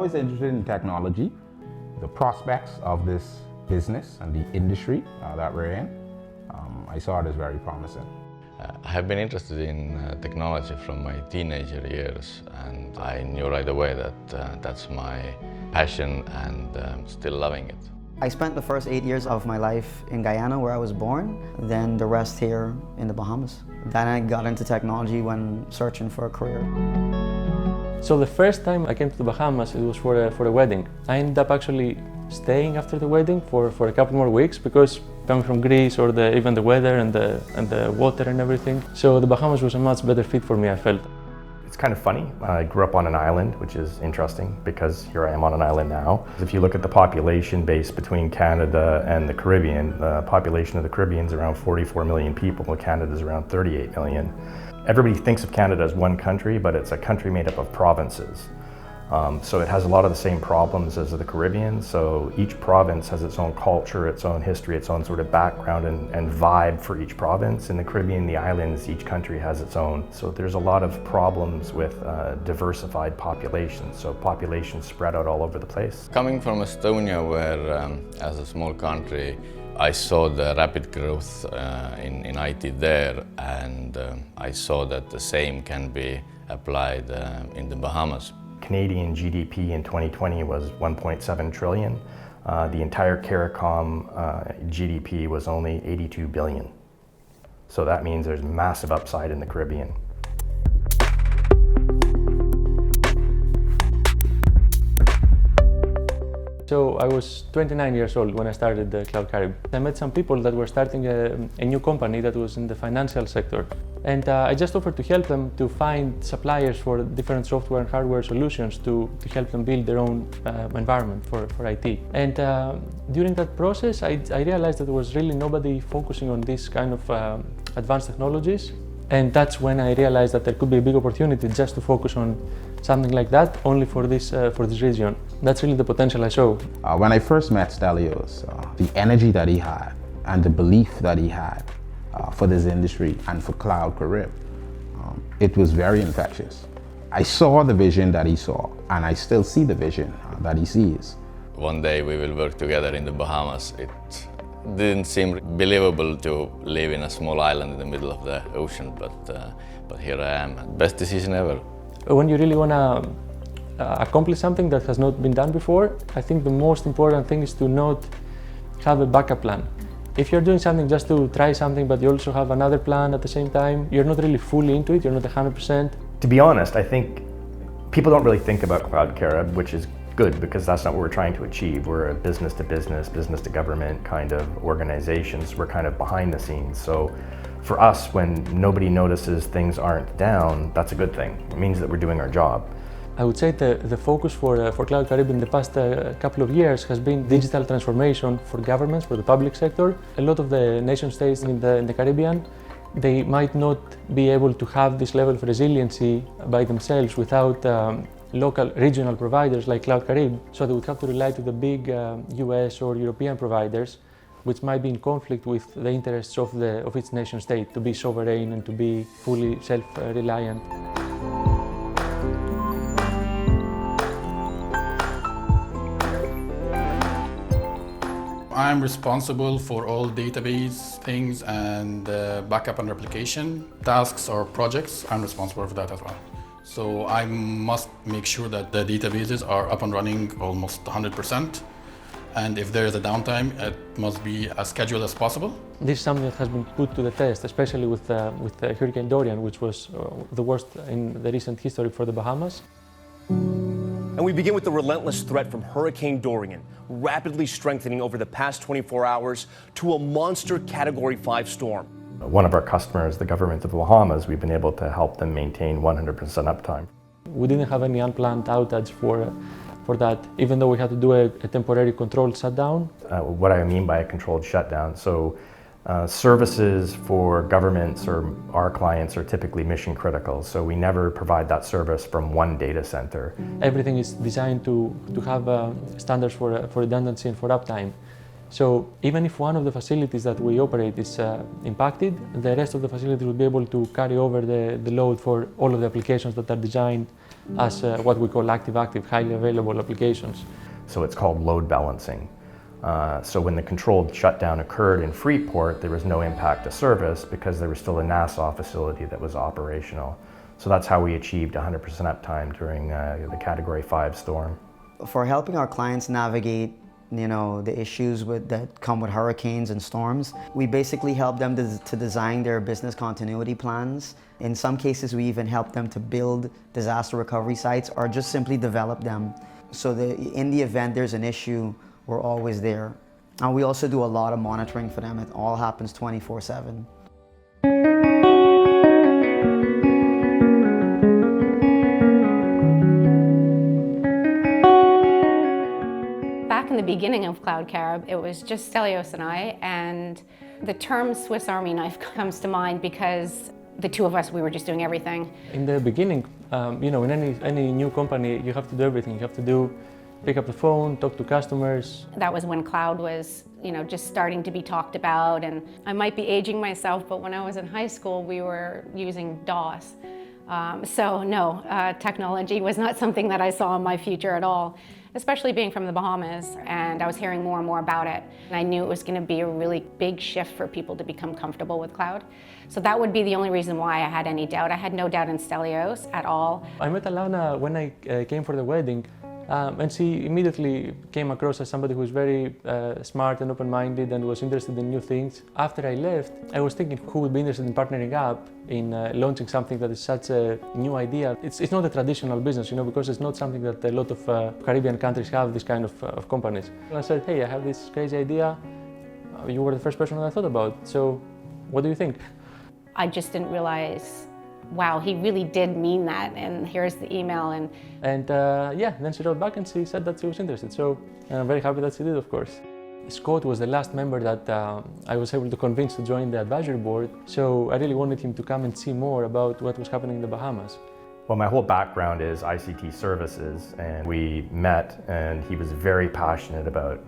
always interested in technology, the prospects of this business and the industry that we're in. I saw it as very promising. I have been interested in technology from my teenager years, and I knew right away that that's my passion, and still loving it. I spent the first 8 years of my life in Guyana, where I was born, then the rest here in the Bahamas. Then I got into technology when searching for a career. So the first time I came to the Bahamas, it was for a wedding. I ended up actually staying after the wedding for a couple more weeks, because coming from Greece, or even the weather and the water and everything. So the Bahamas was a much better fit for me, I felt. It's kind of funny. I grew up on an island, which is interesting because here I am on an island now. If you look at the population base between Canada and the Caribbean, the population of the Caribbean is around 44 million people, while Canada is around 38 million. Everybody thinks of Canada as one country, but it's a country made up of provinces. So it has a lot of the same problems as the Caribbean. So each province has its own culture, its own history, its own sort of background and vibe for each province. In the Caribbean, the islands, each country has its own. So there's a lot of problems with diversified populations. So populations spread out all over the place. Coming from Estonia, where as a small country, I saw the rapid growth in IT there, and I saw that the same can be applied in the Bahamas. Canadian GDP in 2020 was 1.7 trillion. The entire CARICOM GDP was only 82 billion. So that means there's massive upside in the Caribbean. So I was 29 years old when I started Cloud Carib. I met some people that were starting a new company that was in the financial sector. And I just offered to help them to find suppliers for different software and hardware solutions to help them build their own environment for IT. And during that process, I realized that there was really nobody focusing on this kind of advanced technologies. And that's when I realized that there could be a big opportunity just to focus on something like that only for this region. That's really the potential I saw. When I first met Stelios, the energy that he had and the belief that he had for this industry and for Cloud Carib, it was very infectious. I saw the vision that he saw, and I still see the vision that he sees. One day we will work together in the Bahamas. It didn't seem believable to live in a small island in the middle of the ocean, but here I am. Best decision ever. When you really want to accomplish something that has not been done before, I think the most important thing is to not have a backup plan. If you're doing something just to try something, but you also have another plan at the same time, you're not really fully into it, you're not 100%. To be honest, I think people don't really think about Cloud Carib, which is good because that's not what we're trying to achieve. We're a business-to-business, business-to-government kind of organizations. We're kind of behind the scenes. So for us, when nobody notices things aren't down, that's a good thing. It means that we're doing our job. I would say the focus for Cloud Carib in the past couple of years has been digital transformation for governments, for the public sector. A lot of the nation states in the Caribbean, they might not be able to have this level of resiliency by themselves without local regional providers like Cloud Carib. So they would have to rely to the big US or European providers, which might be in conflict with the interests of its nation state to be sovereign and to be fully self-reliant. I'm responsible for all database things and backup and replication tasks or projects. I'm responsible for that as well. So I must make sure that the databases are up and running almost 100%. And if there is a downtime, it must be as scheduled as possible. This is something that has been put to the test, especially with Hurricane Dorian, which was the worst in the recent history for the Bahamas. And we begin with the relentless threat from Hurricane Dorian, rapidly strengthening over the past 24 hours to a monster Category 5 storm. One of our customers, the government of the Bahamas, we've been able to help them maintain 100% uptime. We didn't have any unplanned outage for that, even though we had to do a temporary controlled shutdown. What I mean by a controlled shutdown, so services for governments or our clients are typically mission critical, so we never provide that service from one data center. Everything is designed to have standards for redundancy and for uptime. So even if one of the facilities that we operate is impacted, the rest of the facilities will be able to carry over the load for all of the applications that are designed as what we call active-active, highly available applications. So it's called load balancing. So when the controlled shutdown occurred in Freeport, there was no impact to service because there was still a Nassau facility that was operational. So that's how we achieved 100% uptime during the Category 5 storm. For helping our clients navigate the issues that come with hurricanes and storms, we basically help them to design their business continuity plans. In some cases, we even help them to build disaster recovery sites or just simply develop them. So that in the event there's an issue, we're always there. And we also do a lot of monitoring for them. It all happens 24/7. Back in the beginning of Cloud Carib, it was just Stelios and I, and the term Swiss Army knife comes to mind because the two of us, we were just doing everything. In the beginning, in any new company, you have to do everything. You have to pick up the phone, talk to customers. That was when cloud was, just starting to be talked about, and I might be aging myself, but when I was in high school, we were using DOS. Technology was not something that I saw in my future at all, especially being from the Bahamas, and I was hearing more and more about it. And I knew it was going to be a really big shift for people to become comfortable with cloud. So that would be the only reason why I had any doubt. I had no doubt in Stelios at all. I met Alana when I came for the wedding, and she immediately came across as somebody who was very smart and open-minded and was interested in new things. After I left, I was thinking who would be interested in partnering up in launching something that is such a new idea. It's not a traditional business, because it's not something that a lot of Caribbean countries have, this kind of companies. And I said, hey, I have this crazy idea. You were the first person that I thought about, so what do you think? I just didn't realize, wow, he really did mean that, and here's the email. And then she wrote back and she said that she was interested, so I'm very happy that she did, of course. Scott was the last member that I was able to convince to join the advisory board, so I really wanted him to come and see more about what was happening in the Bahamas. Well, my whole background is ICT services, and we met, and he was very passionate about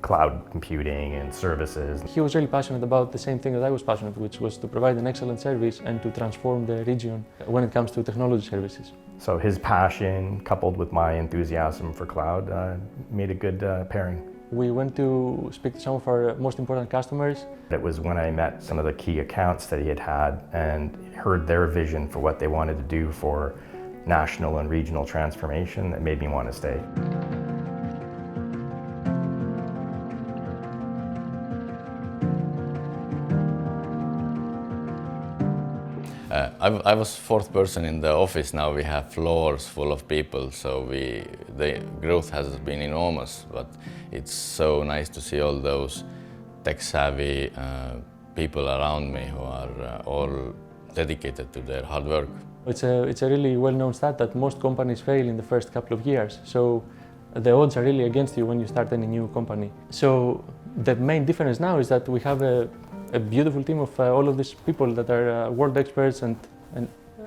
cloud computing and services. He was really passionate about the same thing that I was passionate, which was to provide an excellent service and to transform the region when it comes to technology services. So his passion, coupled with my enthusiasm for cloud, made a good pairing. We went to speak to some of our most important customers. It was when I met some of the key accounts that he had and heard their vision for what they wanted to do for national and regional transformation that made me want to stay. I was fourth person in the office. Now we have floors full of people, so the growth has been enormous, but it's so nice to see all those tech-savvy people around me who are all dedicated to their hard work. It's a really well-known stat that most companies fail in the first couple of years, so the odds are really against you when you start any new company. So the main difference now is that we have a beautiful team of all of these people that are world experts,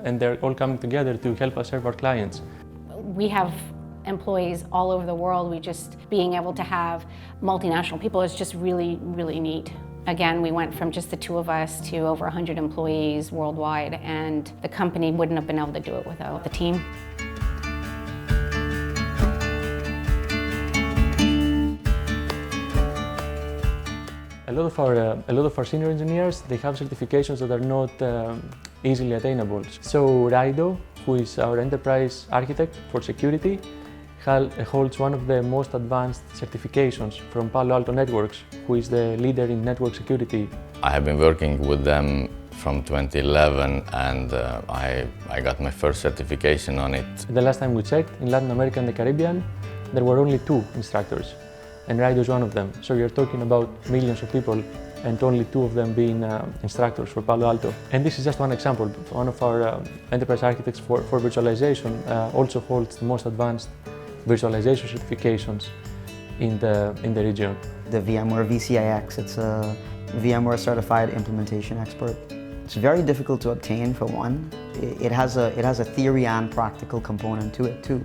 and they're all coming together to help us serve our clients. We have employees all over the world. Being able to have multinational people is just really, really neat. Again, we went from just the two of us to over 100 employees worldwide, and the company wouldn't have been able to do it without the team. A lot of our senior engineers, they have certifications that are not easily attainable. So Raido, who is our enterprise architect for security, holds one of the most advanced certifications from Palo Alto Networks, who is the leader in network security. I have been working with them from 2011, and I got my first certification on it. The last time we checked, in Latin America and the Caribbean, there were only 2 instructors, and Raido is one of them. So you're talking about millions of people, and only 2 of them being instructors for Palo Alto. And this is just one example. One of our enterprise architects for virtualization also holds the most advanced virtualization certifications in the region. The VMware VCIX, it's a VMware certified implementation expert. It's very difficult to obtain, for one. It has a theory and practical component to it too.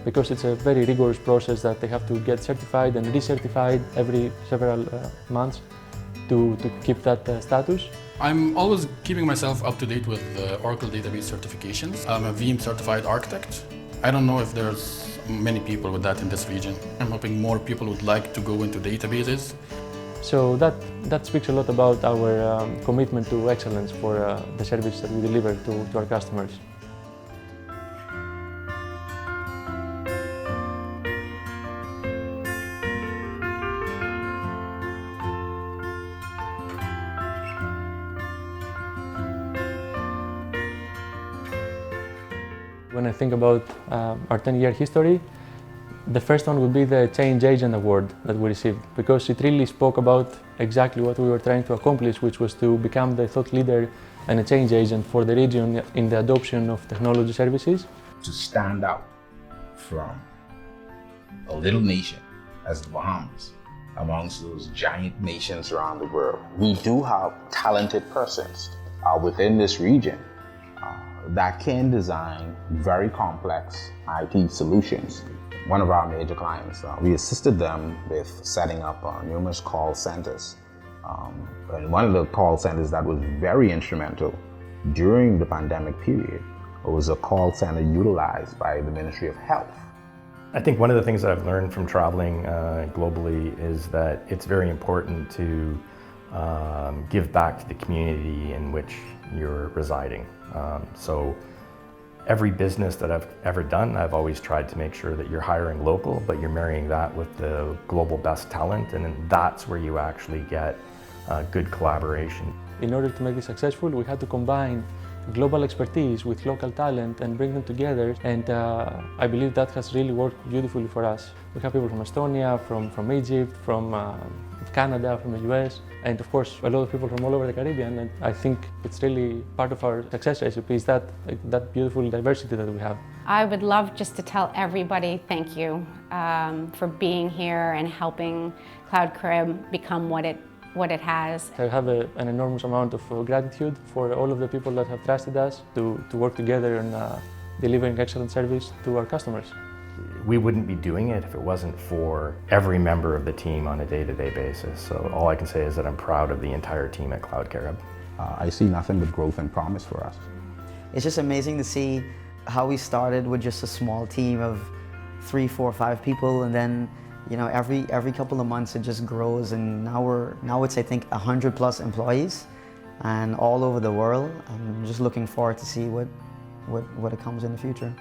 because it's a very rigorous process that they have to get certified and recertified every several months to keep that status. I'm always keeping myself up to date with Oracle database certifications. I'm a Veeam certified architect. I don't know if there's many people with that in this region. I'm hoping more people would like to go into databases. So that speaks a lot about our commitment to excellence for the service that we deliver to our customers. When I think about our 10-year history, the first one would be the Change Agent Award that we received, because it really spoke about exactly what we were trying to accomplish, which was to become the thought leader and a change agent for the region in the adoption of technology services. To stand out from a little nation as the Bahamas amongst those giant nations around the world. We do have talented persons within this region that can design very complex IT solutions. One of our major clients, we assisted them with setting up numerous call centers. And one of the call centers that was very instrumental during the pandemic period was a call center utilized by the Ministry of Health. I think one of the things that I've learned from traveling globally is that it's very important to give back to the community in which you're residing. So every business that I've ever done, I've always tried to make sure that you're hiring local, but you're marrying that with the global best talent, and then that's where you actually get good collaboration. In order to make this successful, we had to combine global expertise with local talent and bring them together, and I believe that has really worked beautifully for us. We have people from Estonia, from Egypt, from Canada, from the US, and of course a lot of people from all over the Caribbean, and I think it's really part of our success recipe is that beautiful diversity that we have. I would love just to tell everybody thank you for being here and helping Cloud Carib become what it has. I have an enormous amount of gratitude for all of the people that have trusted us to work together and delivering excellent service to our customers. We wouldn't be doing it if it wasn't for every member of the team on a day-to-day basis. So all I can say is that I'm proud of the entire team at Cloud Carib. I see nothing but growth and promise for us. It's just amazing to see how we started with just a small team of 3, 4, 5 people, and then every couple of months it just grows, and now it's I think 100+ employees, and all over the world. I'm just looking forward to see what comes in the future.